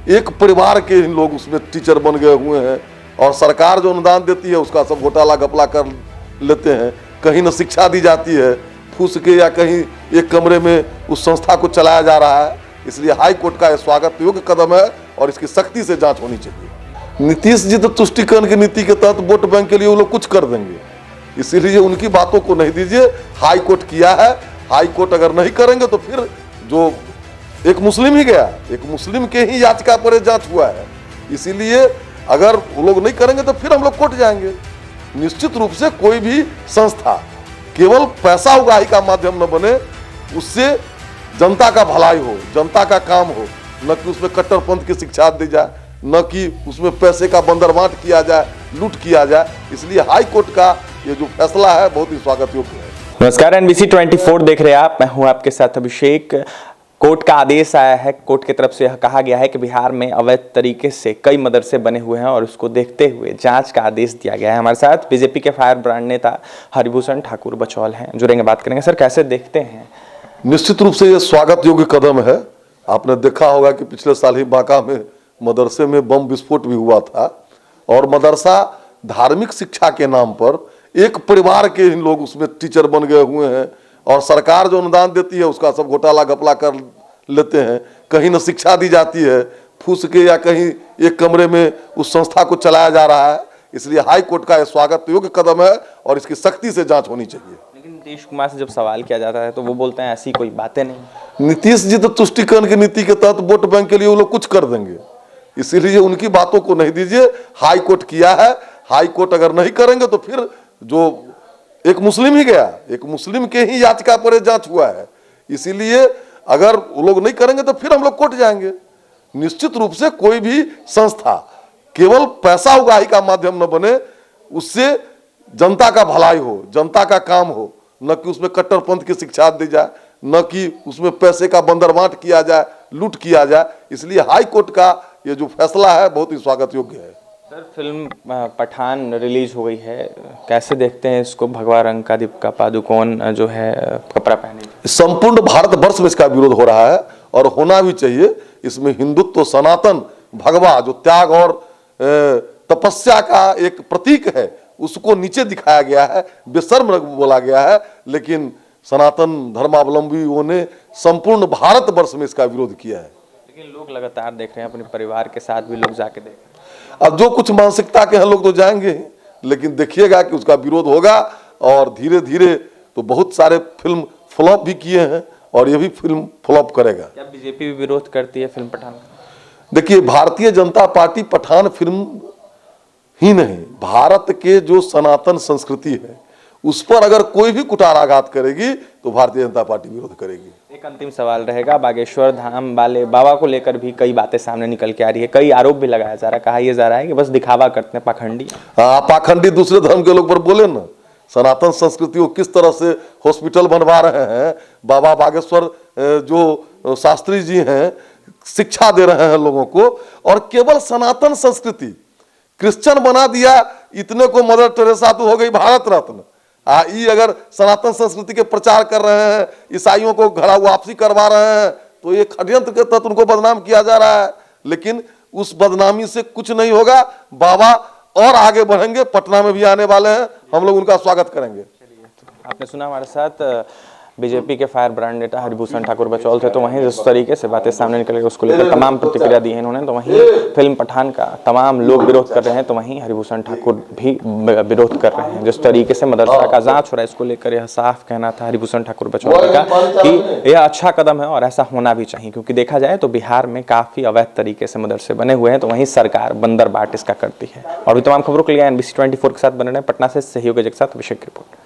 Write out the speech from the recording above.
एक परिवार के ही लोग उसमें टीचर बन गए हुए हैं और सरकार जो अनुदान देती है उसका सब घोटाला घपला कर लेते हैं। कहीं न शिक्षा दी जाती है फूस के, या कहीं एक कमरे में उस संस्था को चलाया जा रहा है। इसलिए हाई कोर्ट का यह स्वागत योग्य कदम है और इसकी सख्ती से जांच होनी चाहिए। नीतीश जी तो तुष्टिकरण की नीति के तहत वोट बैंक के लिए वो लोग कुछ कर देंगे, इसीलिए उनकी बातों को नहीं दीजिए। हाई कोर्ट किया है, हाई कोर्ट अगर नहीं करेंगे तो फिर जो एक मुस्लिम ही गया, एक मुस्लिम के ही याचिका पर जांच हुआ है, इसीलिए अगर वो लोग नहीं करेंगे तो फिर हम लोग कोर्ट जाएंगे। निश्चित रूप से कोई भी संस्था केवल पैसा उगाही का माध्यम न बने, उससे जनता का भलाई हो, जनता का काम हो, न कि उसमें कट्टरपंथ की शिक्षा दी जाए, न कि उसमें पैसे का बंदरबांट किया जाए, लूट किया जाए। इसलिए हाई कोर्ट का ये जो फैसला है बहुत ही स्वागत योग्य है। नमस्कार, NBC 24 देख रहे हैं आप, मैं हूं आपके साथ अभिषेक। कोर्ट का आदेश आया है, कोर्ट की तरफ से यह कहा गया है कि बिहार में अवैध तरीके से कई मदरसे बने हुए हैं और उसको देखते हुए जांच का आदेश दिया गया है। हमारे साथ बीजेपी के फायर ब्रांड नेता हरिभूषण ठाकुर बचौल हैं, जुड़ेंगे, बात करेंगे। सर, कैसे देखते हैं? निश्चित रूप से यह स्वागत योग्य कदम है। आपने देखा होगा कि पिछले साल ही बांका में मदरसे में बम विस्फोट भी हुआ था और मदरसा धार्मिक शिक्षा के नाम पर एक परिवार के ही लोग उसमें टीचर बन गए हुए हैं और सरकार जो अनुदान देती है उसका सब घोटाला घपला कर लेते हैं। कहीं न शिक्षा दी जाती है फूस के, या कहीं एक कमरे में उस संस्था को चलाया जा रहा है। इसलिए हाई कोर्ट का यह स्वागत योग्य कदम है और इसकी सख्ती से जांच होनी चाहिए। लेकिन नीतीश कुमार से जब सवाल किया जाता है तो वो बोलते हैं ऐसी कोई बातें नहीं। नीतीश जी तो तुष्टिकरण की नीति के तहत वोट बैंक के लिए वो लोग कुछ कर देंगे, इसीलिए उनकी बातों को नहीं दीजिए। हाई कोर्ट किया है, हाई कोर्ट अगर नहीं करेंगे तो फिर जो एक मुस्लिम ही गया, एक मुस्लिम के ही याचिका पर जांच हुआ है, इसीलिए अगर वो लोग नहीं करेंगे तो फिर हम लोग कोर्ट जाएंगे। निश्चित रूप से कोई भी संस्था केवल पैसा उगाही का माध्यम न बने, उससे जनता का भलाई हो, जनता का काम हो, न कि उसमें कट्टरपंथ की शिक्षा दी जाए, न कि उसमें पैसे का बंदरबांट किया जाए, लूट किया जाए। इसलिए हाई कोर्ट का ये जो फैसला है बहुत ही स्वागत योग्य है। सर, फिल्म पठान रिलीज हो गई है, कैसे देखते हैं इसको? भगवा रंग का दीपिका पादुकोण जो है कपड़ा पहने, संपूर्ण भारतवर्ष में इसका विरोध हो रहा है और होना भी चाहिए। इसमें हिंदुत्व, सनातन, भगवा जो त्याग और तपस्या का एक प्रतीक है उसको नीचे दिखाया गया है, बेशर्म बोला गया है। लेकिन सनातन धर्मावलंबियों ने संपूर्ण भारतवर्ष में इसका विरोध किया है। लेकिन लोग लगातार देख रहे हैं, अपने परिवार के साथ भी लोग जाके देख रहे हैं। अब जो कुछ मानसिकता के हैं लोग तो जाएंगे ही, लेकिन देखिएगा कि उसका विरोध होगा और धीरे धीरे तो बहुत सारे फिल्म फ्लॉप भी किए हैं और ये भी फिल्म फ्लॉप करेगा। क्या बीजेपी भी विरोध करती है फिल्म पठान? देखिए, भारतीय जनता पार्टी पठान फिल्म ही नहीं, भारत के जो सनातन संस्कृति है उस पर अगर कोई भी कुठाराघात करेगी तो भारतीय जनता पार्टी विरोध करेगी। एक अंतिम सवाल रहेगा, बागेश्वर धाम वाले बाबा को लेकर भी कई बातें सामने निकल के आ रही है, कई आरोप भी लगाया जा रहा है, कहा यह जा रहा है कि बस दिखावा करते हैं, पाखंडी। हाँ, पाखंडी दूसरे धर्म के लोग पर बोले ना, सनातन संस्कृति को किस तरह से हॉस्पिटल बनवा रहे हैं। बाबा बागेश्वर जो शास्त्री जी हैं शिक्षा दे रहे हैं लोगों को, और केवल सनातन संस्कृति क्रिश्चियन बना दिया। इतने को मदर टेरेसा तो हो गई भारत रत्न। ये अगर सनातन संस्कृति के प्रचार कर रहे हैं, ईसाइयों को घड़ा वापसी करवा रहे हैं, तो ये षड्यंत्र के तहत उनको बदनाम किया जा रहा है। लेकिन उस बदनामी से कुछ नहीं होगा, बाबा और आगे बढ़ेंगे, पटना में भी आने वाले हैं, हम लोग उनका स्वागत करेंगे। आपने सुना, हमारे साथ बीजेपी के फायर ब्रांड नेता हरिभूषण ठाकुर बचौल थे। तो वहीं जिस तरीके से बातें सामने निकल गई उसको लेकर तमाम प्रतिक्रिया दी है इन्होंने, तो वहीं फिल्म पठान का तमाम लोग विरोध कर रहे हैं, तो वहीं हरिभूषण ठाकुर भी विरोध कर रहे हैं। जिस तरीके से मदरसा का जांच हो रहा है इसको लेकर यह साफ कहना था हरिभूषण ठाकुर बचौल का कि यह अच्छा कदम है और ऐसा होना भी चाहिए, क्योंकि देखा जाए तो बिहार में काफी अवैध तरीके से मदरसे बने हुए हैं, तो वहीं सरकार बंदरबाट इसका करती है। और भी तमाम खबरों के लिए NBC 24 के साथ बने रहे। पटना से सहयोगी के साथ अभिषेक की रिपोर्ट।